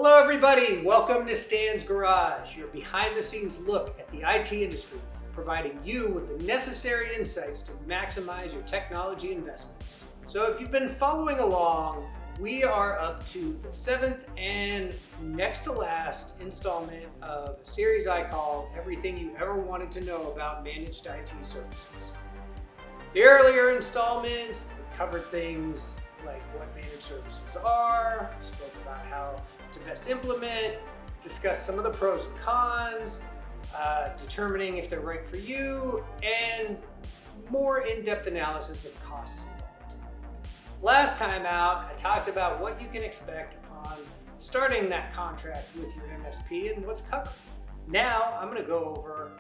Hello everybody, welcome to Stan's Garage, your behind-the-scenes look at the IT industry, providing you with the necessary insights to maximize your technology investments. So if you've been following along, we are up to the 7th and next to last installment of a series I call Everything You Ever Wanted to Know About Managed IT Services. The earlier installments covered things like what managed services are, spoke about how to best implement, discuss some of the pros and cons, determining if they're right for you, and more in-depth analysis of costs involved. Last time out, I talked about what you can expect upon starting that contract with your MSP and what's covered. Now, I'm going to go over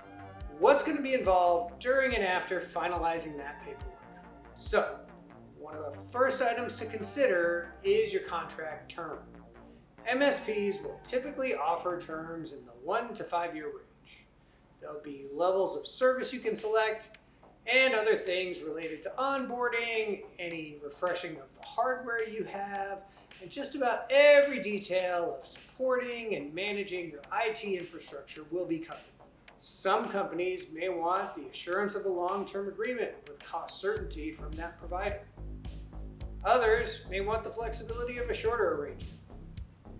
what's going to be involved during and after finalizing that paperwork. So, one of the first items to consider is your contract term. MSPs will typically offer terms in the 1 to 5 year range. There'll be levels of service you can select and other things related to onboarding, any refreshing of the hardware you have, and just about every detail of supporting and managing your IT infrastructure will be covered. Some companies may want the assurance of a long-term agreement with cost certainty from that provider. Others may want the flexibility of a shorter arrangement.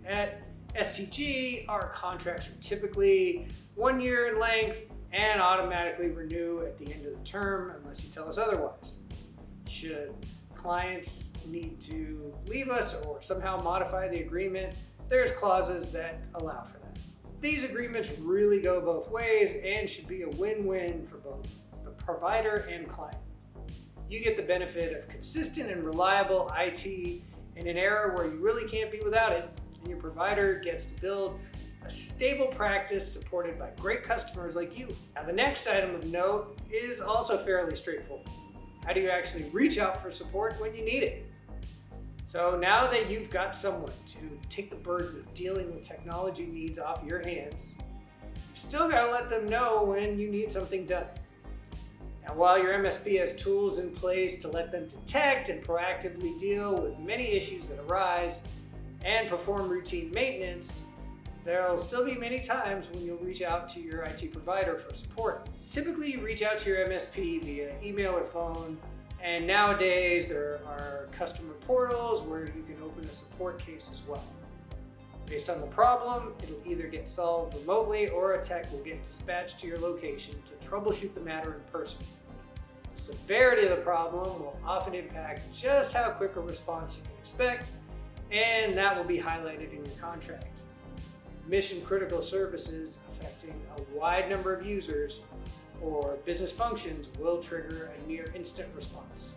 At STG, our contracts are typically 1 year in length and automatically renew at the end of the term unless you tell us otherwise. Should clients need to leave us or somehow modify the agreement, there's clauses that allow for that. These agreements really go both ways and should be a win-win for both the provider and client. You get the benefit of consistent and reliable IT in an era where you really can't be without it, and your provider gets to build a stable practice supported by great customers like you. Now, the next item of note is also fairly straightforward. How do you actually reach out for support when you need it? So now that you've got someone to take the burden of dealing with technology needs off your hands, you've still got to let them know when you need something done. Now, while your MSP has tools in place to let them detect and proactively deal with many issues that arise and perform routine maintenance, there'll still be many times when you'll reach out to your IT provider for support. Typically, you reach out to your MSP via email or phone, and nowadays there are customer portals where you can open a support case as well. Based on the problem, it'll either get solved remotely or a tech will get dispatched to your location to troubleshoot the matter in person. The severity of the problem will often impact just how quick a response you can expect, and that will be highlighted in your contract. Mission-critical services affecting a wide number of users or business functions will trigger a near-instant response.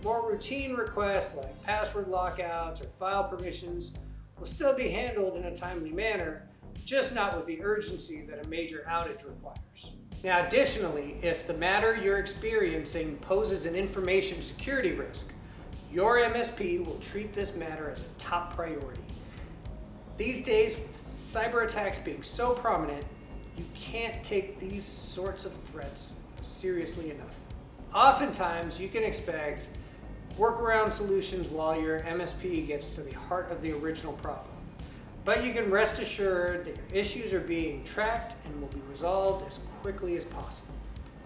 More routine requests like password lockouts or file permissions will still be handled in a timely manner, just not with the urgency that a major outage requires. Now, additionally, if the matter you're experiencing poses an information security risk, your MSP will treat this matter as a top priority. These days, with cyber attacks being so prominent, you can't take these sorts of threats seriously enough. Oftentimes, you can expect workaround solutions while your MSP gets to the heart of the original problem. But you can rest assured that your issues are being tracked and will be resolved as quickly as possible.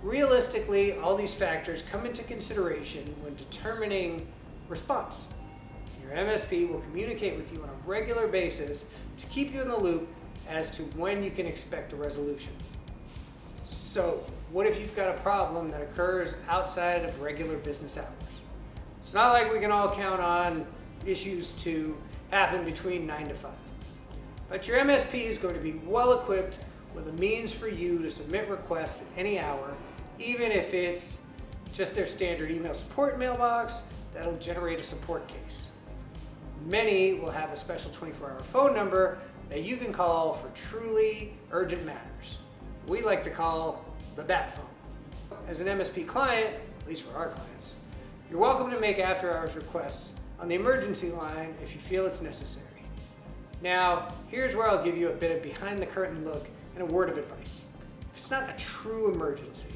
Realistically, all these factors come into consideration when determining response. Your MSP will communicate with you on a regular basis to keep you in the loop as to when you can expect a resolution. So, what if you've got a problem that occurs outside of regular business hours? It's not like we can all count on issues to happen between 9 to 5. But your MSP is going to be well equipped with a means for you to submit requests at any hour, even if it's just their standard email support mailbox that'll generate a support case. Many will have a special 24-hour phone number that you can call for truly urgent matters. We like to call the bat phone. As an MSP client, at least for our clients, you're welcome to make after-hours requests on the emergency line if you feel it's necessary. Now, here's where I'll give you a bit of behind-the-curtain look and a word of advice. If it's not a true emergency,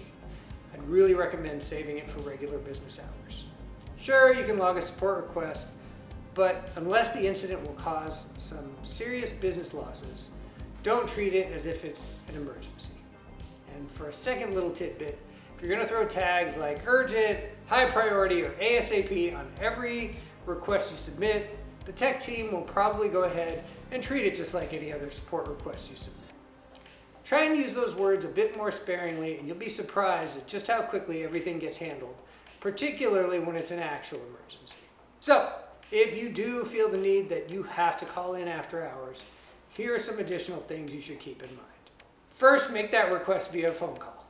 I'd really recommend saving it for regular business hours. Sure, you can log a support request, but unless the incident will cause some serious business losses, don't treat it as if it's an emergency. And for a second little tidbit, if you're going to throw tags like urgent, high priority, or ASAP on every request you submit, the tech team will probably go ahead and treat it just like any other support request you submit. Try and use those words a bit more sparingly, and you'll be surprised at just how quickly everything gets handled, particularly when it's an actual emergency. So, if you do feel the need that you have to call in after hours, here are some additional things you should keep in mind. First, make that request via phone call.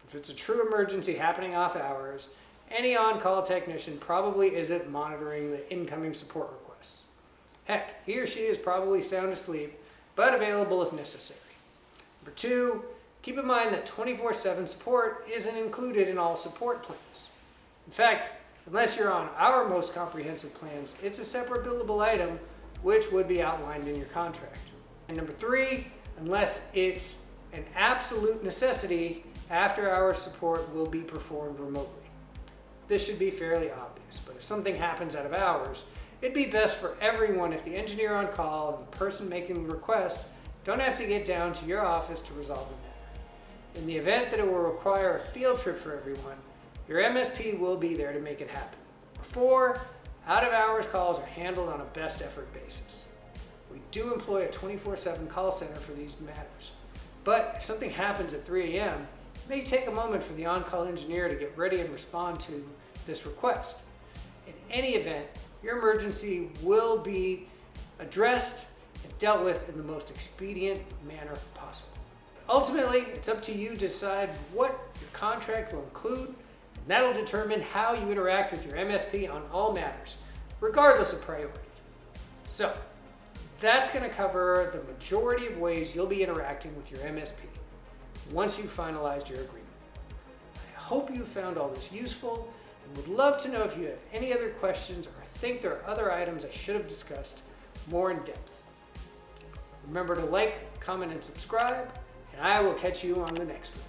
If it's a true emergency happening off hours, any on-call technician probably isn't monitoring the incoming support requests. Heck, he or she is probably sound asleep, but available if necessary. Number two, keep in mind that 24/7 support isn't included in all support plans. In fact, unless you're on our most comprehensive plans, it's a separate billable item, which would be outlined in your contract. And number three, unless it's an absolute necessity, after-hours support will be performed remotely. This should be fairly obvious, but if something happens out of hours, it'd be best for everyone if the engineer on call and the person making the request don't have to get down to your office to resolve the matter. In the event that it will require a field trip for everyone, your MSP will be there to make it happen. Four, out-of-hours calls are handled on a best effort basis. We do employ a 24/7 call center for these matters, but if something happens at 3 a.m., it may take a moment for the on-call engineer to get ready and respond to this request. In any event, your emergency will be addressed and dealt with in the most expedient manner possible. Ultimately, it's up to you to decide what your contract will include, and that'll determine how you interact with your MSP on all matters, regardless of priority. So, that's going to cover the majority of ways you'll be interacting with your MSP once you've finalized your agreement. I hope you found all this useful and would love to know if you have any other questions or think there are other items I should have discussed more in depth. Remember to like, comment, and subscribe, and I will catch you on the next one.